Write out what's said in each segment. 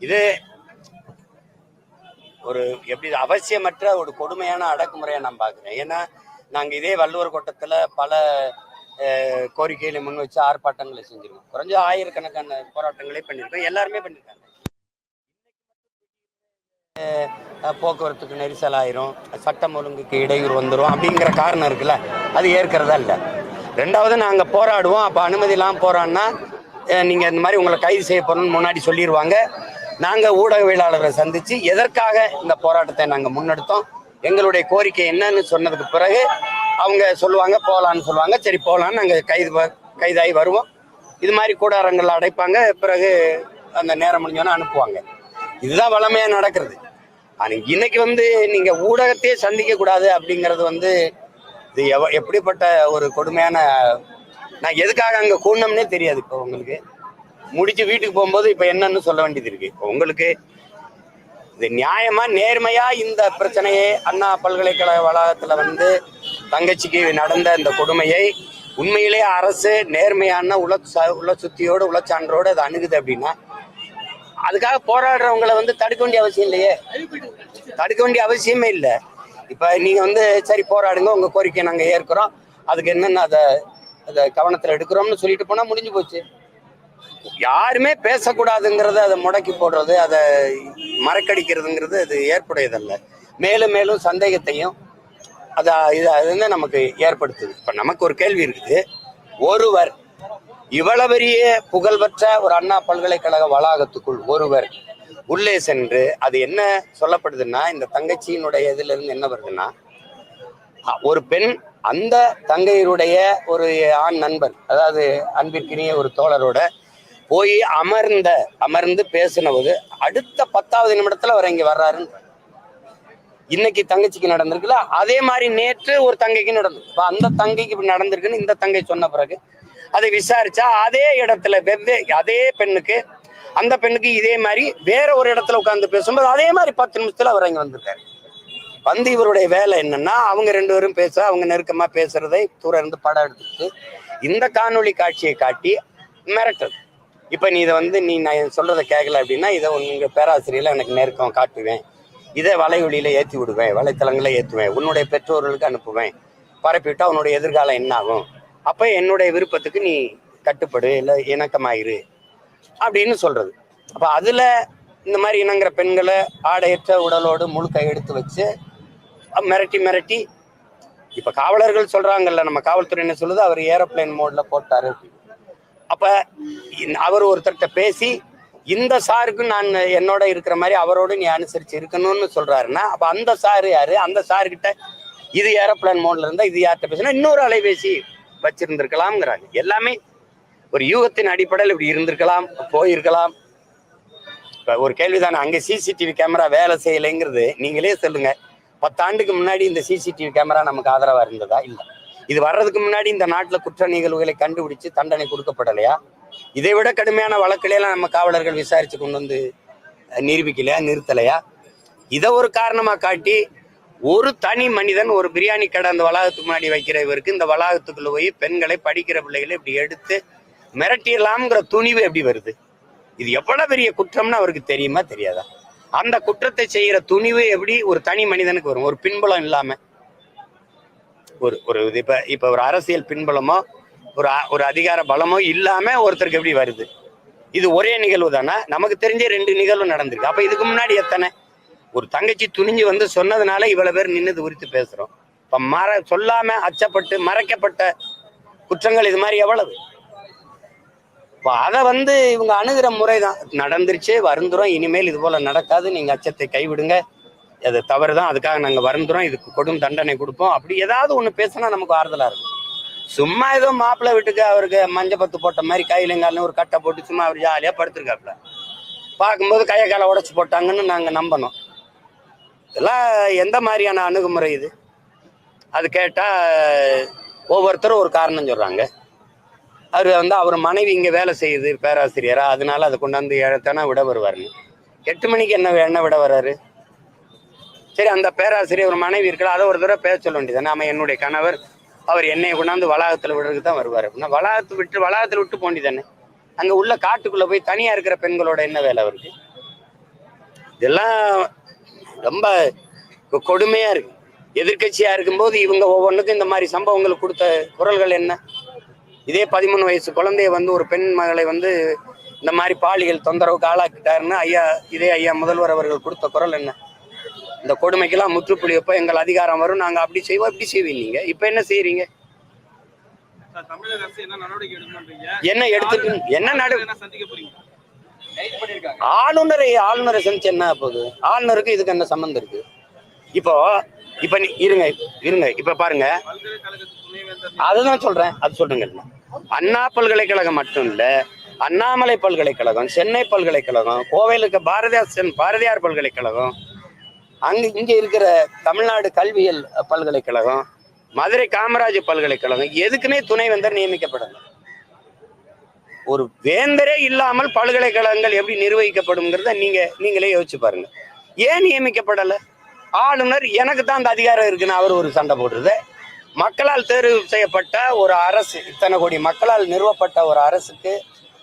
இது ஒரு எப்படி அவசியமற்ற ஒரு கொடுமையான அடக்குமுறையை நான் பார்க்குறேன். ஏன்னா நாங்கள் இதே வள்ளுவர் கோட்டத்தில் பல கோரிக்கைகளை முன் வச்சு ஆர்ப்பாட்டங்களை செஞ்சிருக்கோம். குறைஞ்ச ஆயிரக்கணக்கான போராட்டங்களே பண்ணியிருக்கோம். எல்லாருமே பண்ணியிருக்காங்க. போக்குவரத்துக்கு நெரிசல் ஆயிரும், சட்டம் ஒழுங்குக்கு இடையூறு வந்துடும் அப்படிங்கிற காரணம் இருக்குல்ல, அது ஏற்கிறதா இல்லை. ரெண்டாவது நாங்கள் போராடுவோம். அப்போ அனுமதி இல்லாமல் போராடினா நீங்கள் இந்த மாதிரி உங்களை கைது செய்ய போறோம்னு முன்னாடி சொல்லிடுவாங்க. நாங்கள் ஊடகவியலாளரை சந்தித்து எதற்காக இந்த போராட்டத்தை நாங்கள் முன்னெடுத்தோம், எங்களுடைய கோரிக்கை என்னன்னு சொன்னதுக்கு பிறகு அவங்க சொல்லுவாங்க போகலான்னு சொல்லுவாங்க. சரி போகலான்னு நாங்கள் கைதாகி வருவோம். இது மாதிரி கூடாரங்களில் அடைப்பாங்க. பிறகு அந்த நேரம் முடிஞ்சோன்னா அனுப்புவாங்க. இதுதான் வளமையாக நடக்கிறது. ஆனால் இன்னைக்கு நீங்கள் ஊடகத்தையே சந்திக்கக்கூடாது அப்படிங்கிறது இது எப்படிப்பட்ட ஒரு கொடுமையான. நான் எதுக்காக அங்கே கூடணும்னே தெரியாது. இப்போ உங்களுக்கு முடிச்சு வீட்டுக்கு போகும்போது இப்போ என்னன்னு சொல்ல வேண்டியது இருக்கு. உங்களுக்கு இது நியாயமா நேர்மையா இந்த பிரச்சனையை அண்ணா பல்கலைக்கழக வளாகத்துல தங்கச்சிக்கு நடந்த இந்த கொடுமையை உண்மையிலே அரசு நேர்மையான உள்ள சுத்தியோடு உளச்சான்றோடு அதை அணுகுது அப்படின்னா அதுக்காக போராடுறவங்களை தடுக்க வேண்டிய அவசியம் இல்லையே. தடுக்க வேண்டிய அவசியமே இல்லை. இப்ப நீங்க சரி போராடுங்க, உங்க கோரிக்கை நாங்க ஏற்கிறோம், அதுக்கு என்னென்ன அதை கவனத்துல எடுக்கிறோம்னு சொல்லிட்டு போனா முடிஞ்சு போச்சு. யாருமே பேசக்கூடாதுங்கிறத அதை முடக்கி போடுறது, அதை மறக்கடிக்கிறதுங்கிறது அது ஏற்புடையதல்ல. மேலும் மேலும் சந்தேகத்தையும் அது நமக்கு ஏற்படுத்துது. இப்ப நமக்கு ஒரு கேள்வி இருக்குது. ஒருவர் இவ்வளவு பெரிய புகழ்பெற்ற ஒரு அண்ணா பல்கலைக்கழக வளாகத்துக்குள் ஒருவர் உள்ளே சென்று அது என்ன சொல்லப்படுதுன்னா, இந்த தங்கச்சியினுடைய இதுல இருந்து என்ன வருதுன்னா, ஒரு பெண் அந்த தங்கையருடைய ஒரு ஆண் நண்பர், அதாவது அன்பிற்கினிய ஒரு தோழரோட போய் அமர்ந்து பேசினபோது அடுத்த 10வது நிமிடத்துல அவர் இங்க வர்றாருன்னு. இன்னைக்கு தங்கச்சிக்கு நடந்திருக்குல்ல, அதே மாதிரி நேற்று ஒரு தங்கைக்கு நடந்தது. அந்த தங்கைக்கு இப்படி நடந்திருக்குன்னு இந்த தங்கை சொன்ன பிறகு அதை விசாரிச்சா அதே இடத்துல அதே பெண்ணுக்கு அந்த பெண்ணுக்கு இதே மாதிரி வேற ஒரு இடத்துல உட்கார்ந்து பேசும்போது அதே மாதிரி 10 நிமிஷத்துல அவர் இங்க வந்திருக்காரு. இவருடைய வேலை என்னன்னா, அவங்க 2 பேரும் அவங்க நெருக்கமா பேசுறதை தூரம் இருந்து படம் எடுத்துட்டு இந்த காணொலி காட்சியை காட்டி மிரட்டல். இப்ப நீ இதை நீ நான் சொல்றதை கேட்கல அப்படின்னா இதை உங்க பேராசிரியர்ல எனக்கு நெருக்கம் காட்டுவேன், இதை வலைவெளியில ஏற்றி விடுவேன், வலைத்தளங்களை ஏற்றுவேன், உன்னுடைய பெற்றோர்களுக்கு அனுப்புவேன், பரப்பிவிட்டா உன்னுடைய எதிர்காலம் என்ன ஆகும், அப்ப என்னுடைய விருப்பத்துக்கு நீ கட்டுப்படு, இல்லை இணக்கமாயிரு அப்படின்னு சொல்றது. அப்ப அதுல இந்த மாதிரி இனங்கிற பெண்களை ஆடையற்ற உடலோடு முழுக்க எடுத்து வச்சு மிரட்டி இப்ப காவலர்கள் சொல்றாங்கல்ல, நம்ம காவல்துறை என்ன சொல்லுது, அவர் ஏரோப்ளைன் மோட்ல போட்டாரு. அப்ப அவர் ஒருத்தர்கிட்ட பேசி இந்த சாருக்கு நான் என்னோட இருக்கிற மாதிரி அவரோடு நீ அனுசரிச்சு இருக்கணும்னு சொல்றாருன்னா, அப்ப அந்த சாரு யாரு? அந்த சாருக்கிட்ட இது ஏரோப்ளைன் மோட்ல இருந்தா இது யார்கிட்ட பேசினா இன்னொரு அலைபேசி வச்சிருந்திருக்கலாம்ங்கிறாங்க. எல்லாமே ஒரு யூகத்தின் அடிப்படையில் இப்படி இருந்திருக்கலாம், போயிருக்கலாம். இப்ப ஒரு கேள்விதானே, அங்க சிசிடிவி கேமரா வேலை செய்யலைங்கிறது நீங்களே சொல்லுங்க. 10 ஆண்டுக்கு முன்னாடி இந்த சிசிடிவி கேமரா நமக்கு ஆதரவா இருந்ததா? இல்லை. இது வர்றதுக்கு முன்னாடி இந்த நாட்டுல குற்ற நிகழ்வுகளை கண்டுபிடிச்சு தண்டனை கொடுக்கப்படலையா? இதை விட கடுமையான வழக்குலையெல்லாம் நம்ம காவலர்கள் விசாரிச்சு கொண்டு நிரூபிக்கலையா, நிறுத்தலையா? இதை ஒரு காரணமா காட்டி ஒரு தனி மனிதன் ஒரு பிரியாணி கடை அந்த வளாகத்துக்கு முன்னாடி வைக்கிற இவருக்கு இந்த வளாகத்துக்குள்ள போய் பெண்களை, படிக்கிற பிள்ளைகளை இப்படி எடுத்து மிரட்டிடலாம்ங்கிற துணிவு எப்படி வருது? இது எவ்வளவு பெரிய குற்றம்னு அவருக்கு தெரியுமா தெரியாதா? அந்த குற்றத்தை செய்யற துணிவு எப்படி ஒரு தனி மனிதனுக்கு வரும்? ஒரு பின்புலம் இல்லாம, ஒரு இப்ப ஒரு அரசியல் பின்புலமோ ஒரு அதிகார பலமோ இல்லாம ஒருத்தருக்கு எப்படி வருது? இது ஒரே நிகழ்வு தானே? நமக்கு தெரிஞ்ச 2 நிகழ்வு நடந்திருக்கு. அப்ப இதுக்கு முன்னாடி எத்தனை? ஒரு தங்கச்சி துணிஞ்சு சொன்னதுனால இவ்வளவு பேர் நின்று குறித்து பேசுறோம். இப்ப சொல்லாம அச்சப்பட்டு மறைக்கப்பட்ட குற்றங்கள் இது மாதிரி எவ்வளவு? இப்போ அதை இவங்க அணுகிற முறைதான் நடந்துருச்சு, வருந்துறோம், இனிமேல் இது போல நடக்காது, நீங்க அச்சத்தை கைவிடுங்க, அது தவறுதான், அதுக்காக நாங்க வருந்துறோம், இதுக்கு கொடும் தண்டனை கொடுப்போம், அப்படி ஏதாவது ஒண்ணு பேசினா நமக்கு ஆறுதலா இருக்கும். சும்மா ஏதோ மாப்பிள்ளை வீட்டுக்கு அவருக்கு மஞ்சப்பத்து போட்ட மாதிரி கையிலங்கால ஒரு கட்டை போட்டு சும்மா அவர் ஜாலியா படுத்திருக்காப்புல, பார்க்கும்போது கையை காலை உடைச்சு போட்டாங்கன்னு நாங்க நம்பணும். இதெல்லாம் எந்த மாதிரியான அணுகுமுறை இது? அது கேட்டா ஒவ்வொருத்தரும் ஒரு காரணம் சொல்றாங்க. அவர் அவர் மனைவி இங்க வேலை செய்யுது பேராசிரியரா, அதனால அதை கொண்டாந்து ஏழத்தானா விட வருவாருன்னு. 8 மணிக்கு என்ன விட வர்றாரு? சரி, அந்த பேராசிரியர் ஒரு மனைவி இருக்கல, அதை ஒரு தடவை பேச சொல்ல வேண்டியது. நாம என்னுடைய கணவர் அவர் என்னையை கொண்டாந்து வளாகத்தில் விடுறதுக்கு தான் வருவார் அப்படின்னா வளாகத்தில் விட்டு போண்டி தானே. அங்கே உள்ள காட்டுக்குள்ளே போய் தனியாக இருக்கிற பெண்களோட என்ன வேலை அவருக்கு? இதெல்லாம் ரொம்ப கொடுமையாக இருக்கு. எதிர்கட்சியாக இருக்கும்போது இவங்க ஒவ்வொன்றுக்கும் இந்த மாதிரி சம்பவங்களுக்கு கொடுத்த குரல்கள் என்ன? இதே 13 வயசு குழந்தைய வந்து ஒரு பெண் மகளை வந்து இந்த மாதிரி பாலியல் தொந்தரவுக்கு ஆளாக்கிட்டாருன்னு ஐயா முதல்வர் அவர்கள் கொடுத்த குரல் என்ன? இந்த கொடுமைக்கெல்லாம் முற்றுப்புள்ளி வைப்ப எங்கள் அதிகாரம் வரும், நாங்கள் அப்படி செய்வோம் இப்படி செய்வீங்க. நீங்க இப்ப என்ன செய்யறீங்க? என்ன எடுத்துட்டு என்ன ஆளுநரை சந்திச்சு என்ன போகுது? ஆளுநருக்கு இதுக்கு என்ன சம்பந்தம் இருக்கு? இப்போ இருங்க இப்ப பாருங்க, அதுதான் சொல்றேன். அது சொல்லுங்க. அண்ணா பல்கலைக்கழகம் மட்டும் இல்ல, அண்ணாமலை பல்கலைக்கழகம், சென்னை பல்கலைக்கழகம், கோவையில் இருக்க பாரதியார் பல்கலைக்கழகம், இங்க இருக்கிற தமிழ்நாடு கல்வியல் பல்கலைக்கழகம், மதுரை காமராஜ் பல்கலைக்கழகம், எதுக்குமே துணைவேந்தர் நியமிக்கப்படல. ஒரு வேந்தரே இல்லாமல் பல்கலைக்கழகங்கள் எப்படி நிர்வகிக்கப்படும்ங்கிறத நீங்களே யோசிச்சு பாருங்க. ஏன் நியமிக்கப்படல? ஆளுநர் எனக்கு தான் அந்த அதிகாரம் இருக்குன்னு அவர் ஒரு சண்டை போடுறது. மக்களால் தேர்வு செய்யப்பட்ட ஒரு அரசு, இத்தனை கோடி மக்களால் நிறுவப்பட்ட ஒரு அரசுக்கு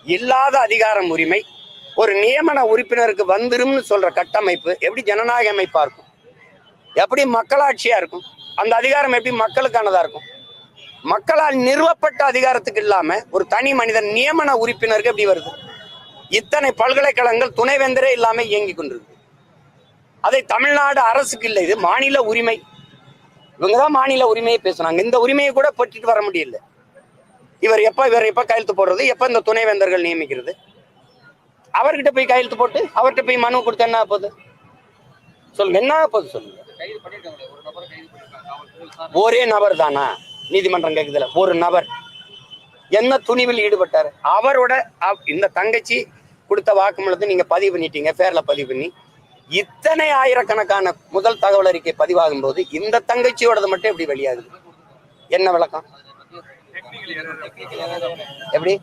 இல்லாத அதிகாரம் உரிமை ஒரு நியமன உறுப்பினருக்கு வந்துரும்னு சொல்ற கட்டமைப்பு எப்படி ஜனநாயக அமைப்பா இருக்கும்? எப்படி மக்களாட்சியா இருக்கும்? அந்த அதிகாரம் எப்படி மக்களுக்கானதா இருக்கும்? மக்களால் நிறுவப்பட்ட அதிகாரத்துக்கு இல்லாம ஒரு தனி மனிதன் நியமன உறுப்பினருக்கு எப்படி வருது? இத்தனை பல்கலைக்கழகங்கள் துணைவேந்தரே இல்லாம இயங்கி கொண்டிருக்கு. அதை தமிழ்நாடு அரசுக்கு இல்லை, இது மாநில உரிமை. இவங்கதான் மாநில உரிமையை பேசுனாங்க. இந்த உரிமையை கூட பெற்றுட்டு வர முடியல. இவர் எப்ப கையெழுத்து போடுறது, எப்ப இந்த துணைவேந்தர்கள் நியமிக்கிறது? அவர்கிட்ட போய் கையெழுத்து போட்டு அவர்கிட்ட போய் மனு கொடுத்து என்ன போகுது சொல்லுங்க? என்ன போகுது சொல்லுங்க? ஒரே நபர் தானா? நீதிமன்றம் கேக்குதுல, ஒரு நபர் என்ன துணிவில் ஈடுபட்டாரு? அவரோட இந்த தங்கச்சி கொடுத்த வாக்குமூலத்தை நீங்க பதிவு பண்ணிட்டீங்க, பேர்ல பதிவு பண்ணி. இத்தனை ஆயிரக்கணக்கான முதல் தகவல் அறிக்கை பதிவாகும் போது இந்த தங்கச்சியோடது மட்டும் எப்படி வெளியாகுது? என்ன விளக்கம்? எப்படி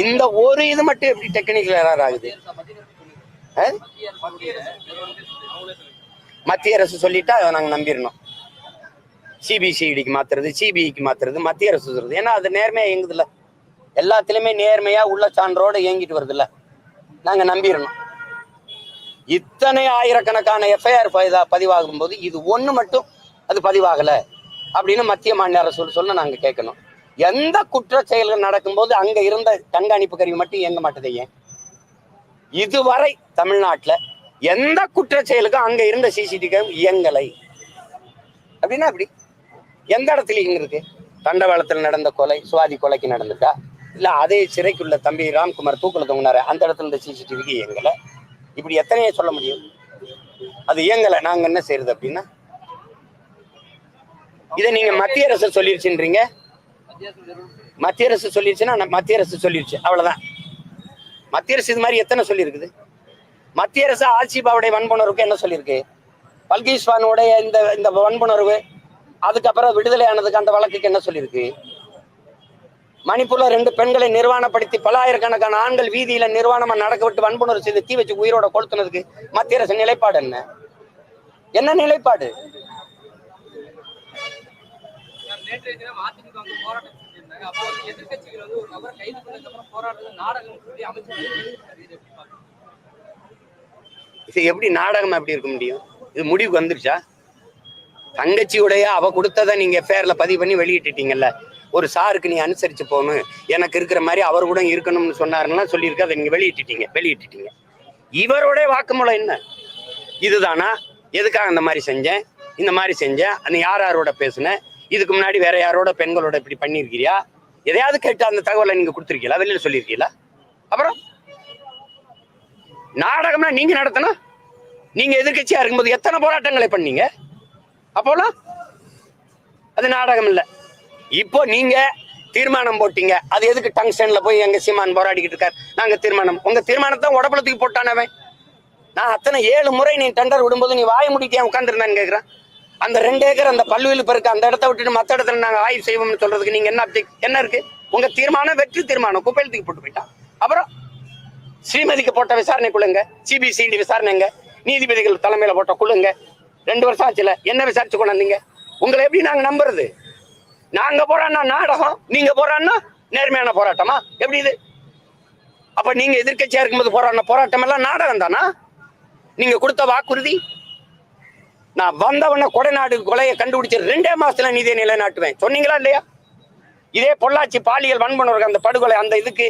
இந்த ஒரு இது மட்டும் எப்படி டெக்னிக்கல் எரர் ஆகுது? மத்திய அரசு சொல்லிட்டா நாங்க நம்பிடணும். சிபிசிஐடிக்கு மாத்துறது, சிபிஐக்கு மாத்துறது, மத்திய அரசு சொல்றது. ஏன்னா அது நேர்மையா இயங்குதுல்ல, எல்லாத்திலுமே நேர்மையா உள்ள சான்றோட இயங்கிட்டு வருது இல்ல, நாங்க நம்பிடணும். இத்தனை ஆயிரக்கணக்கான எஃப்ஐஆர் பதிவாகும் போது இது ஒண்ணு மட்டும் அது பதிவாகல அப்படின்னு மத்திய மாநில அரசு சொல்ல நாங்க கேட்கணும். எந்த குற்ற செயல்கள் நடக்கும்போது அங்க இருந்த கண்காணிப்பு கருவி மட்டும் இயங்க மாட்டது ஏன்? இதுவரை தமிழ்நாட்டுல எந்த குற்ற செயலுக்கும் அங்க இருந்த சிசிடிவி இயங்கலை அப்படின்னா அப்படி எந்த இடத்துல இங்க இருக்கு? தண்டவாளத்தில் நடந்த கொலை, சுவாதி கொலைக்கு நடந்துட்டா? இல்ல அதே சிறைக்குள்ள தம்பி ராம்குமார் தூக்குல தொங்கினாரு, அந்த இடத்துல இந்த சிசிடிவிக்கு இயங்கலை. இப்படி எத்தனையே சொல்ல முடியும்? அது இயங்கலை, நாங்க என்ன செய்யறது அப்படின்னா? இதை நீங்க மத்திய அரசு சொல்லிருச்சுன்றீங்க. மத்திய அரசு சொல்லிருச்சுன்னா மத்திய அரசு சொல்லிருச்சு, அவ்வளவுதான். மத்திய அரசு இது மாதிரி எத்தனை சொல்லியிருக்குது? மத்திய அரசு ஆட்சிபாவுடைய வன்புணர்வுக்கு என்ன சொல்லியிருக்கு? பல்கேஸ்வானுடைய இந்த வன்புணர்வு, அதுக்கப்புறம் விடுதலை ஆனதுக்கு அந்த வழக்குக்கு என்ன சொல்லியிருக்கு? மணிப்பூர்ல 2 பெண்களை நிர்வாணப்படுத்தி பல ஆயிரக்கணக்கான ஆண்கள் வீதியில நிர்வாணமா நடக்க விட்டு வன்புணர்வு செய்து தீ வச்சு உயிரோட கொளுத்துனதுக்கு மத்திய அரசு நிலைப்பாடு என்ன? என்ன நிலைப்பாடு? இது எப்படி நாடகம் எப்படி இருக்க முடியும்? இது முடிவுக்கு வந்துருச்சா? தங்கச்சியுடைய அவ கொடுத்ததை நீங்க எஃப்ஐஆர்ல பதிவு பண்ணி வெளியிட்டுட்டீங்கல்ல. ஒரு சாருக்கு நீ அனுசரிச்சு போகணும், எனக்கு இருக்கிற மாதிரி அவர் கூட இருக்கணும்னு சொன்னாருன்னா சொல்லியிருக்கு, அதை நீங்க வெளியிட்டுட்டீங்க. இவருடைய வாக்குமூலம் என்ன? இதுதானா? எதுக்காக இந்த மாதிரி செஞ்சேன், இந்த மாதிரி செஞ்சேன், நீ யாரோட பேசுனேன், இதுக்கு முன்னாடி வேற யாரோட பெண்களோட இப்படி பண்ணியிருக்கிறியா, எதையாவது கேட்டு அந்த தகவலை நீங்க கொடுத்துருக்கீங்களா, வெளியில சொல்லியிருக்கீங்களா? அப்புறம் நாடகம்னா நீங்க நடத்தணும். நீங்க எதிர்கட்சியா இருக்கும்போது எத்தனை போராட்டங்களை பண்ணீங்க? அப்போலாம் அது நாடகம் இல்லை. இப்போ நீங்க தீர்மானம் போட்டீங்க, அது எதுக்கு டங்ஸ்டன்ல போய் எங்க சீமான் போராடிக்கிட்டு இருக்காரு? நாங்க தீர்மானம், உங்க தீர்மானத்தை உடம்புலத்துக்கு போட்டானவன். நான் அத்தனை 7 முறை நீ டெண்டர் விடும்போது நீ வாய முடிக்க உட்காந்துருந்தான்னு கேட்கிறேன். அந்த 2 ஏக்கர் அந்த பல்வேலு பெருக்கு அந்த இடத்த விட்டுட்டு மற்ற இடத்துல நாங்க ஆய்வு செய்வோம்னு சொல்றதுக்கு நீங்க என்ன இருக்கு? உங்க தீர்மானம் வெற்றி தீர்மானம் குப்பையத்துக்கு போட்டு போயிட்டான். அப்புறம் ஸ்ரீமதிக்கு போட்ட விசாரணை குழுங்க, சிபிசிஐடி விசாரணைங்க, நீதிபதிகள் தலைமையில போட்ட குழுங்க, 2 வருஷம் ஆச்சுல, என்ன விசாரிச்சு கொண்டாந்தீங்க? உங்களை எப்படி நாங்க நம்புறது? நாங்க போறான்னா நாடகம், நீங்க போறான்னா நேர்மையான போராட்டமா? எப்படி இது? அப்ப நீங்க எதிர்கட்சியா இருக்கும்போது போராட்டம் எல்லாம் நாடகம் தானா? நீங்க கொடுத்த வாக்குறுதி, நான் வந்தவன கொடைநாடு கொலையை கண்டுபிடிச்சு 2 மாசத்துல நீதியை நிலைநாட்டுவேன் சொன்னீங்களா இல்லையா? இதே பொள்ளாச்சி பாலியல் வன்புணர்வு அந்த படுகொலை அந்த இதுக்கு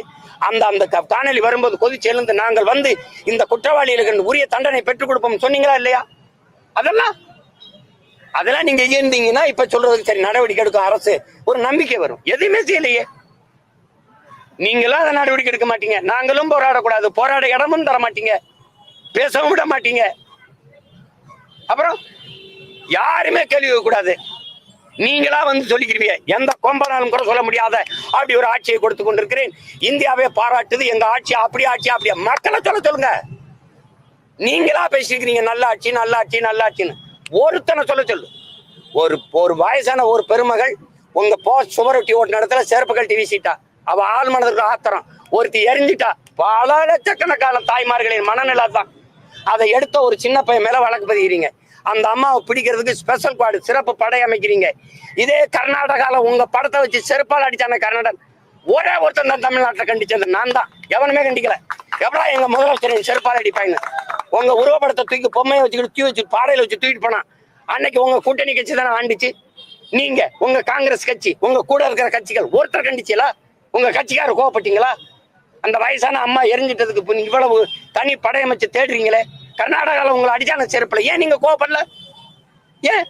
அந்த காணொலி வரும்போது கொதிச்சு எழுந்து நாங்கள் வந்து இந்த குற்றவாளிகளுக்கு உரிய தண்டனை பெற்றுக் கொடுப்போம் சொன்னீங்களா இல்லையா? அதெல்லாம் நீங்க இருந்தீங்கன்னா இப்ப சொல்றதுக்கு சரி நடவடிக்கை எடுக்கும் அரசு ஒரு நம்பிக்கை வரும். எதுவுமே செய்யலையே. நீங்களும் அதை நடவடிக்கை எடுக்க மாட்டீங்க, நாங்களும் போராடக்கூடாது, போராட இடமும் தர மாட்டீங்க, பேசவும் விட மாட்டீங்க. அப்புறம் யாருமே கேள்வி கூடாது, நீங்களா வந்து சொல்லிக்கிறீங்க. எந்த கொம்பனாலும் கூட சொல்ல முடியாத அப்படி ஒரு ஆட்சியை கொடுத்து கொண்டிருக்கிறேன். இந்தியாவே பாராட்டுது எங்க ஆட்சி, அப்படியா மக்களை சொல்லுங்க. நீங்களா பேசிக்கிறீங்க நல்ல ஆட்சி நல்ல ஆட்சி நல்ல ஆட்சின்னு. ஒருத்தனை சொல்லு. ஒரு வயசான ஒரு பெருமகள் உங்க போஸ்ட் சுவரொட்டி ஓட்டு இடத்துல செருப்பு கழட்டி வீசிட்டா, அவ ஆள் மனதுக்கு ஆத்திரம், ஒருத்தி எரிஞ்சிட்டா. பல லட்சக்கணக்கான தாய்மார்களின் மனநிலை தான். அதை எடுத்த ஒரு சின்ன பையன் மேல வழக்கு பதிகிறீங்க. அந்த அம்மாவை பிடிக்கிறதுக்கு ஸ்பெஷல் குவாடு சிறப்பு படை அமைக்கிறீங்க. இதே கர்நாடகால உங்க படத்தை வச்சு செருப்பால் அடிச்சான கர்நாடகன் ஒரே ஒருத்தன் தான் தமிழ்நாட்டில் கண்டிச்சது நான் தான். எவனுமே கண்டிக்கல. எவ்வளோ எங்க முதலமைச்சரின் செருப்பால் அடிப்பாங்க. உங்க உருவப்படத்தை தூக்கி பொம்மையை வச்சுக்கிட்டு தூக்கி வச்சு பாடையில வச்சு தூக்கிட்டு போனா அன்னைக்கு உங்க கூட்டணி கட்சி தானே ஆண்டுச்சு. நீங்க உங்க காங்கிரஸ் கட்சி உங்க கூட இருக்கிற கட்சிகள் ஒருத்தர் கண்டிச்சீங்களா? உங்க கட்சிக்காரர் கோவப்பட்டீங்களா? அந்த வயசான அம்மா எரிஞ்சிட்டதுக்கு இவ்வளவு தனி படையமைச்சு தேடுறீங்களே. கர்நாடகாவில் உங்களை அடிச்சான செருப்புல ஏன் நீங்க கோவப்படல? ஏன்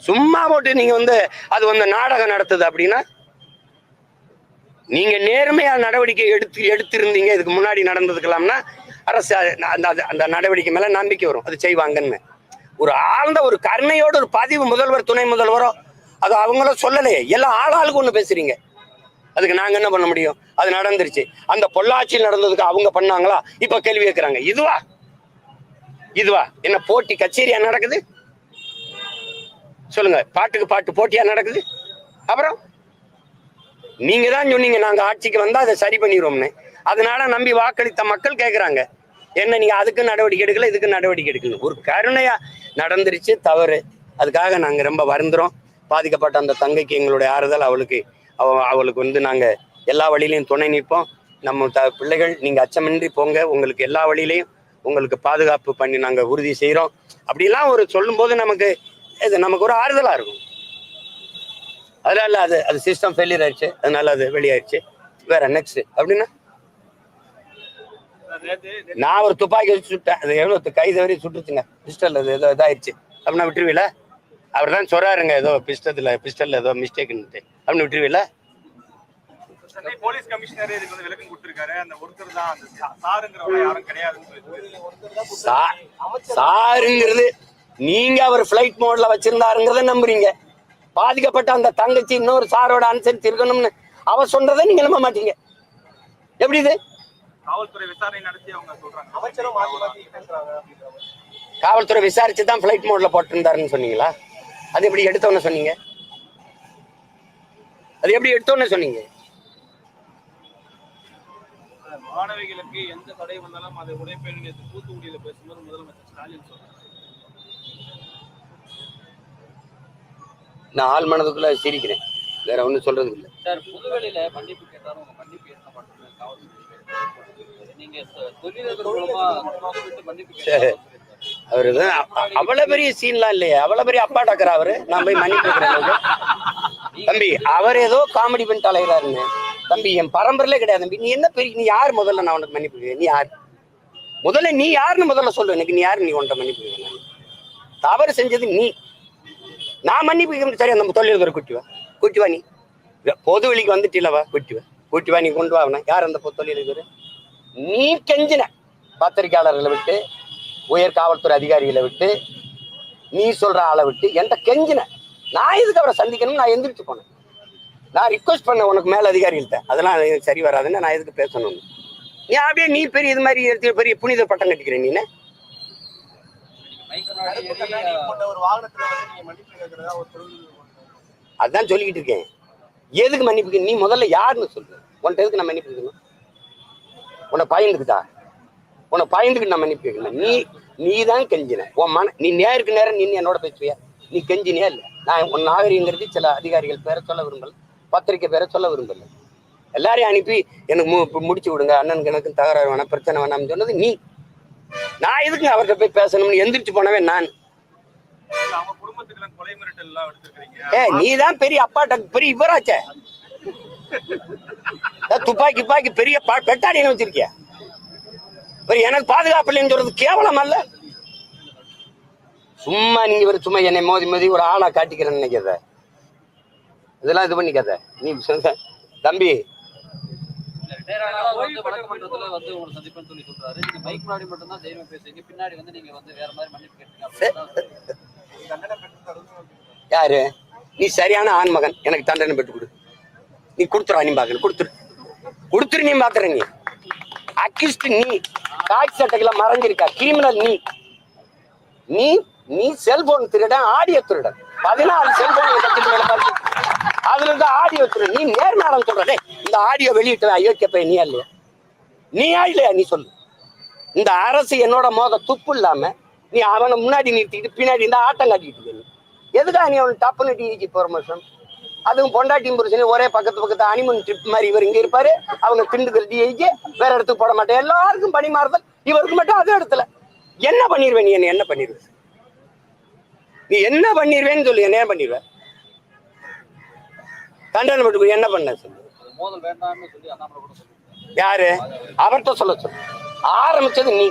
சும்மா போட்டு நீங்க அது நாடகம் நடத்துது அப்படின்னா? நீங்க நேர்மையா நடவடிக்கை எடுத்திருந்தீங்க இதுக்கு முன்னாடி நடந்ததுக்கலாம்னா அரசு அந்த நடவடிக்கை மேல நம்பிக்கை வரும், அது செய்வாங்கன்னு. ஒரு ஆழ்ந்த ஒரு கருணையோட ஒரு பதிவு முதல்வர் துணை முதல்வரோ அது அவங்களும் சொல்லலையே. எல்லாம் ஆளாளுக்கு ஒண்ணு பேசுறீங்க. அதுக்கு நாங்க என்ன பண்ண முடியும்? அது நடந்துருச்சு. அந்த பொள்ளாச்சியில் நடந்ததுக்கு அவங்க பண்ணாங்களா? இப்ப கேள்வி கேட்கிறாங்க. இதுவா என்ன போட்டி கச்சேரியா நடக்குது? சொல்லுங்க. பாட்டுக்கு பாட்டு போட்டியா நடக்குது? அப்புறம் நீங்க தான் சொன்னீங்க நாங்க ஆட்சிக்கு வந்தா அதை சரி பண்ணிடுவோம்னு. அதனால நம்பி வாக்களித்த மக்கள் கேட்கிறாங்க, என்ன நீங்க அதுக்கு நடவடிக்கை எடுக்கல இதுக்கு நடவடிக்கை எடுக்கல. ஒரு கருணையா நடந்துருச்சு, தவறு. அதுக்காக நாங்க ரொம்ப வருந்துறோம். பாதிக்கப்பட்ட அந்த தங்கைக்கு எங்களுடைய ஆறுதல். அவளுக்கு நாங்க எல்லா வழியிலையும் துணை நிற்போம். நம்ம பிள்ளைகள் நீங்க அச்சமின்றி போங்க, உங்களுக்கு எல்லா வழியிலையும் உங்களுக்கு பாதுகாப்பு பண்ணி நாங்க உறுதி செய்யறோம். அப்படிலாம் ஒரு சொல்லும் போது நமக்கு ஒரு ஆறுதலா இருக்கும். அதனால அது சிஸ்டம் ஃபெயிலியர் ஆயிடுச்சு, அதனால அது வெளியாயிடுச்சு. வேற நெக்ஸ்ட் அப்படின்னா நான் ஒரு துப்பாக்கி வச்சு சுட்டேன், அது எவ்வளவு கைது வரையும் சுட்டுச்சுங்க. பிஸ்டல் அது ஏதோ இதாயிடுச்சு அப்படின்னா விட்டுருவீல? அவர் தான் சொல்றாருங்க ஏதோ பிஸ்டல் ஏதோ மிஸ்டேக்னு அப்படின்னு விட்டுருவீல? போலீஸ் கமிஷனர் இதுக்கு விளக்கம் கொடுத்திருக்காரு. அந்த ஒருத்தர் தான் சாருங்கிறவங்க யாரும் கிடையாது. சாருங்கிறது நீங்க அவர் பிளைட் மோட்ல வச்சிருந்தாருங்கிறத நம்புறீங்க. பாதிக்கப்பட்ட அந்த தங்கச்சி இன்னொரு சாரோட அனுசரித்து இருக்கணும்னு அவ சொன்னதை நீங்க நம்ப மாட்டீங்க. எப்படி இது? காவல்துறை விசாரணை நடத்தி அவங்க சொல்றாங்க. அமைச்சரும் காவல்துறை விசாரிச்சு தான் பிளைட் மோட்ல போட்டிருந்தாருன்னு சொன்னீங்களா? அது எப்படி எடுத்தோன்னு சொன்னீங்க? மாணவிகளுக்கு எந்த தடை வந்தாலும் அதை உடைப்பேன் என்று தூத்துக்குடியில பேசும்போது முதலமைச்சர் ஸ்டாலின் சொல்றாரு. நான் ஆள் மனதுக்குள்ள சிரிக்கிறேன், வேற ஒன்றும் சொல்றது இல்லை. சார், புதுவெளியில மன்னிப்பு கேட்டாலும் உங்க மன்னிப்பு ஏற்க மாட்டேங்குது காவல்துறை. நீங்க தொழிலதிபர் மூலமா மன்னிப்பு அவருதான் அவ்வளவு பெரிய சீன்லாம் இல்லையே, அவ்வளவு பெரிய அப்பா டாக்கர் அவரு. நான் போய் மன்னிப்பு தம்பி, அவர் ஏதோ காமெடி பண்ணிட்டு அலைகிறாருன்னு. தம்பி என் பரம்பரையிலே கிடையாது தம்பி. நீ என்ன பெரிய, நீ யார் முதல்ல நான் உனக்கு மன்னிப்பு? நீ யார் முதல்ல? நீ யாருன்னு முதல்ல சொல்லு எனக்கு. நீ யாரு? நீ உன்ட்ட மன்னிப்பு? தவறு செஞ்சது நீ. நான் மன்னிப்பு சரி. அந்த தொழிலதிபர் கூட்டிவா நீ பொது வெளிக்கு வந்துட்டில்லவா? கூட்டிவா நீ கொண்டு வா. யார் அந்த தொழிலதிபர்? நீ கெஞ்சின பத்திரிகையாளர்களை விட்டு, உயர் காவல்துறை அதிகாரிகளை விட்டு, நீ சொல்ற ஆளை விட்டு என்கிட்ட கெஞ்சின. நான் எதுக்கு அவரை சந்திக்கணும்? நான் எந்திரிச்சு போனேன். நான் ரிக்வஸ்ட் பண்ண உனக்கு மேல அதிகாரிகள்கிட்ட, அதெல்லாம் சரி வராதுன்னு. நான் எதுக்கு பேசணும்னு நீ அப்படியே நீ பெரிய இது மாதிரி எடுத்து பெரிய புனித பட்டம் கட்டிக்கிறேன். நீ அதான் சொல்லிக்கிட்டு இருக்கேன். எதுக்கு மன்னிப்பு? நீ முதல்ல யாருன்னு சொல்லு. உன்ட்ட எதுக்கு நான் மன்னிப்பு கேட்கணும்? உன்னை பயந்துக்கிட்டா? உன்னை பயந்துக்கிட்டு நான் மன்னிப்பு கேட்கணும். நீ நீ தான் கெஞ்சின உன் நீ நேருக்கு நேரம் நின்று என்னோட பேசுவியா? நீ கெஞ்சினே இல்லை. நான் உன் நாகரிகங்கிறது சில அதிகாரிகள் பேரை சொல்ல விரும்பல, பத்திரிக்கை பேரை சொல்ல விரும்பல, எல்லாரையும் அனுப்பி எனக்கு முடிச்சு விடுங்க, அண்ணனுக்கு எனக்கு தகராறு வேணாம், பிரச்சனை வேணாம்னு சொன்னது நீ. நான் எதுக்கு அவர்கிட்ட போய் பேசணும்னு எந்திரிச்சு போனவே நான். அவங்க குடும்பத்துக்கு கொலை மிரட்டல் எல்லாம் எடுத்துக்கிறீங்க. நீ தான் பெரிய அப்பாட்ட பெரிய இவராச்சே, துப்பாக்கி பெரிய பெட்டாடின்னு வச்சிருக்கியா? எனக்கு பாதுகாப்பு இல்லைன்னு சொல்றது கேவலம் அல்ல? சும்மா நீங்க சும்மா என்னை மோதி ஒரு ஆளா காட்டிக்கிறேன்னு நினைக்கிறத, இதெல்லாம் இது பண்ணிக்காத நீ தம்பி. யாரு நீ? சரியான ஆண்மகன், எனக்கு தண்டனை பெற்று கொடு. நீ கொடுத்துரு, நீ பாக்கல கொடுத்துரு, நீ பாக்குற. நீ அக்யூஸ்ட், நீ காட்சி சட்டைகளை மறைஞ்சிருக்க கிரிமினல். நீ செல்போன் திருடன், ஆடியோ திருடன். 14 செல்போன் அதுல இருந்து ஆடியோ திருடன். நீ நேர்மையாளம் சொல்ற. இந்த ஆடியோ வெளியிட்ட அயோக்கிய பையன் நீ இல்லையா? நீயா இல்லையா? நீ சொல்லு. இந்த அரசு என்னோட மோத துப்பு இல்லாம நீ அவனை முன்னாடி நிறுத்திக்கிட்டு பின்னாடி இந்த ஆட்டம் காட்டிக்கிட்டு எதுக்கா நீ அவன் டப்புன்னு டிஜி ப்ரொமோஷன்? அதுவும் பொண்டாட்டியும் புருஷனையும் ஒரே பக்கத்து அனிமன் ட்ரிப் மாதிரி. இவர் இங்க இருப்பாரு, அவங்க திண்டுக்கல் டிஐஜி, வேற இடத்துக்கு போட மாட்டேன். எல்லாருக்கும் பணி மாறுதல், இவருக்கு மட்டும் அதே இடத்துல. என்ன பண்ணிடுவேன் நீ? என்ன பண்ணிடுவேன் நீ? என்ன பண்ணிடுவேன்னு சொல்லு. என்ன பண்ணிடுவேன்? தண்டனை மட்டும் என்ன பண்ண சொல்லு. யாரு? அவர்கிட்ட சொல்ல சொல்லு. ஆரம்பிச்சது நீ.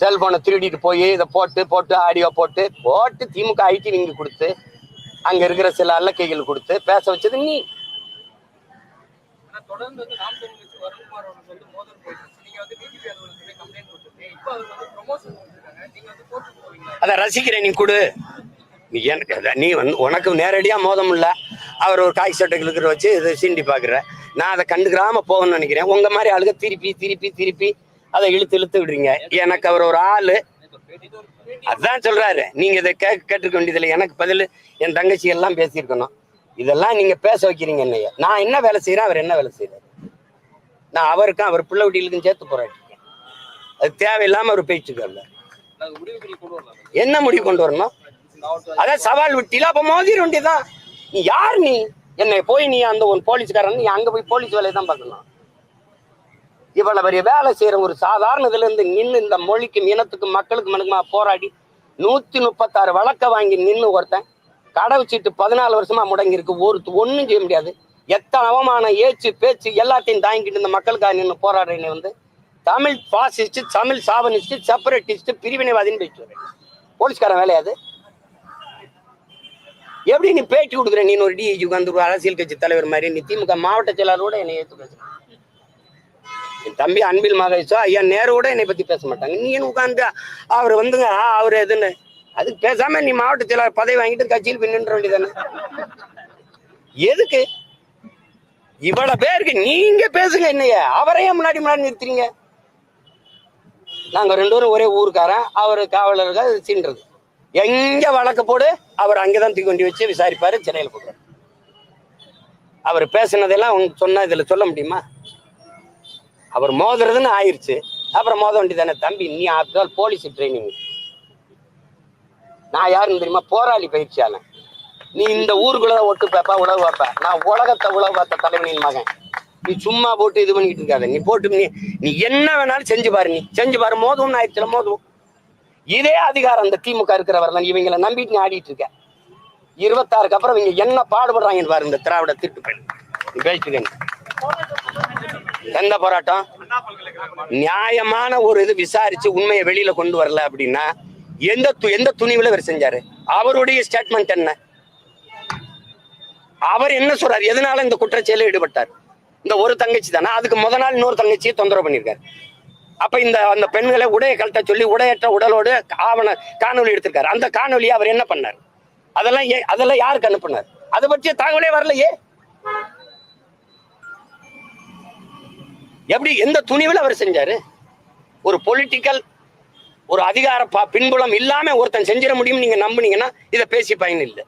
செல்போனை திருடிட்டு போய் இதை போட்டு ஆடியோ போட்டு திமுக ஐடி நீங்க கொடுத்து அங்க இருக்கிற சில அல்லக்கைகள் கொடுத்து பேச வச்சது நீ. அத ரசிக்கிறேன். நீ கொடு. நீ எனக்கு நீ உனக்கு நேரடியா மோதம் இல்ல. அவர் ஒரு காய் சட்டைகளுக்கு வச்சு இதை சீண்டி பாக்குற. நான் அதை கண்டுக்கிறாம போகணும்னு நினைக்கிறேன். உங்க மாதிரி ஆளுக திருப்பி அதை இழுத்து விடுறீங்க. எனக்கு அவர் ஒரு ஆளு, அதான் சொல்றாரு. நீங்க இதை கேட்டுக்க வேண்டியதில்லை. எனக்கு பதில் என் தங்கச்சி எல்லாம் பேசியிருக்கணும். இதெல்லாம் நீங்க பேச வைக்கிறீங்க என்னைய. நான் என்ன வேலை செய்யறேன், அவர் என்ன வேலை செய்யறாரு? நான் அவருக்கும் அவர் பிள்ளை வீட்டிலுக்கும் சேர்த்து போராட்டிருக்கேன். அது தேவையில்லாம அவர் பேச்சுக்கல. என்ன முடிவு கொண்டு வரணும்? அதான் சவால் விட்டில. அப்ப மோதிர வேண்டியதான். நீ யார்? நீ என்னை போய் நீ அந்த ஒரு போலீஸ்காரன், நீ அங்க போய் போலீஸ் வேலையை தான் பார்க்கணும். இவ்வளவு பெரிய வேலை செய்யற ஒரு சாதாரண இதுல இருந்து நின்று இந்த மொழிக்கும் இனத்துக்கும் மக்களுக்கு மனுக்குமா போராடி 136 வழக்க வாங்கி நின்று ஒருத்தன் கடை வச்சுட்டு 14 வருஷமா முடங்கி இருக்கு. ஒன்னும் செய்ய முடியாது. எத்தனை அவமானம், ஏச்சு, பேச்சு எல்லாத்தையும் தாங்கிட்டு இந்த மக்களுக்காக நின்று போராடுறேன்னு Tamil fascist, Tamil chauvinist, separatist, பிரிவினைவாதின்னு பேசுவேன். போலீஸ்காரன் வேலையாது. எப்படி நீ பேட்டி கொடுக்குற? நீ ஒரு டிஐஜி உட்காந்து ஒரு அரசியல் கட்சி தலைவர் மாதிரி நீ திமுக மாவட்ட செயலாளரோட என்னை ஏற்று பேசுற. என் தம்பி அன்பில் மகேஷோ ஐயா நேரோட என்னை பத்தி பேச மாட்டாங்க. நீ என்ன உட்காந்து அவர் அவர் எதுன்னு அதுக்கு பேசாம நீ மாவட்ட செயலாளர் பதவி வாங்கிட்டு கட்சியில் பின்னின்ற வேண்டியதானே? எதுக்கு இவ்வளவு பேருக்கு நீங்க பேசுங்க? என்னைய அவரையே முன்னாடி நிறுத்துறீங்க. நாங்க 2 பேரும் ஒரே ஊருக்காரன். அவரு காவலர்கள் சீன்றது. எங்க வழக்கு போடு, அவர் அங்கேதான் தூக்கி கொண்டு வச்சு விசாரிப்பாரு, சென்னையில் போடுறாரு. அவர் பேசுனதெல்லாம் சொன்னா இதுல சொல்ல முடியுமா? அவர் மோதுறதுன்னு ஆயிடுச்சு. அப்புறம் மோத வேண்டியதானே? தம்பி நீ ஆஃப்டர் போலீஸ் ட்ரைனிங். நான் யாருன்னு தெரியுமா? போராளி பயிற்சியாளன். நீ இந்த ஊருக்குள்ள ஒட்டு பேப்பா உழவு வைப்ப. நான் உலகத்தை உழவு பார்த்த தலைவனின் மகன். நீ சும்மா போட்டு இது பண்ணிக்கிட்டு இருக்காத. நீ போட்டு நீ என்ன வேணாலும் செஞ்சு பாரு. நீ செஞ்சு பாரு. மோதுவோம்னு ஆயிடுச்சுல, மோதுவோம். இதே அதிகாரம் அந்த திமுக இருக்கிறவர் தான். இவங்களை நம்பிட்டு நீ ஆடிட்டு இருக்க. 26க்கு அப்புறம் இவங்க என்ன பாடுபடுறாங்கன்னு பாரு. இந்த திராவிட திருட்டு பெண் நீ பேசிட்டு எந்த போராட்டம்? நியாயமான ஒரு இது விசாரிச்சு உண்மையை வெளியில கொண்டு வரல அப்படின்னா எந்த துணிவுல இவர் செஞ்சாரு? அவருடைய ஸ்டேட்மெண்ட் என்ன? அவர் என்ன சொல்றாரு? எதனால இந்த குற்றச்செயல ஈடுபட்டார்? இந்த ஒரு தங்கச்சி தானே. அதுக்கு முத நாள் இன்னொரு தங்கச்சியை தொந்தரவு பண்ணியிருக்காரு. அப்ப அந்த பெண்களை உடைய கழட்ட சொல்லி உடையற்ற உடலோடு காணொலி எடுத்திருக்காரு. அந்த காணொலியை அவர் என்ன பண்ணார்? அதெல்லாம் யாருக்கு அனுப்புனார்? அதை பற்றிய தகவலே வரலையே. எப்படி எந்த துணிவில் அவர் செஞ்சாரு? ஒரு பொலிட்டிக்கல் ஒரு அதிகார பின்புலம் இல்லாம ஒருத்தன் செஞ்சிட முடியும் நீங்க நம்புனீங்கன்னா இதை பேசி பயன் இல்லை.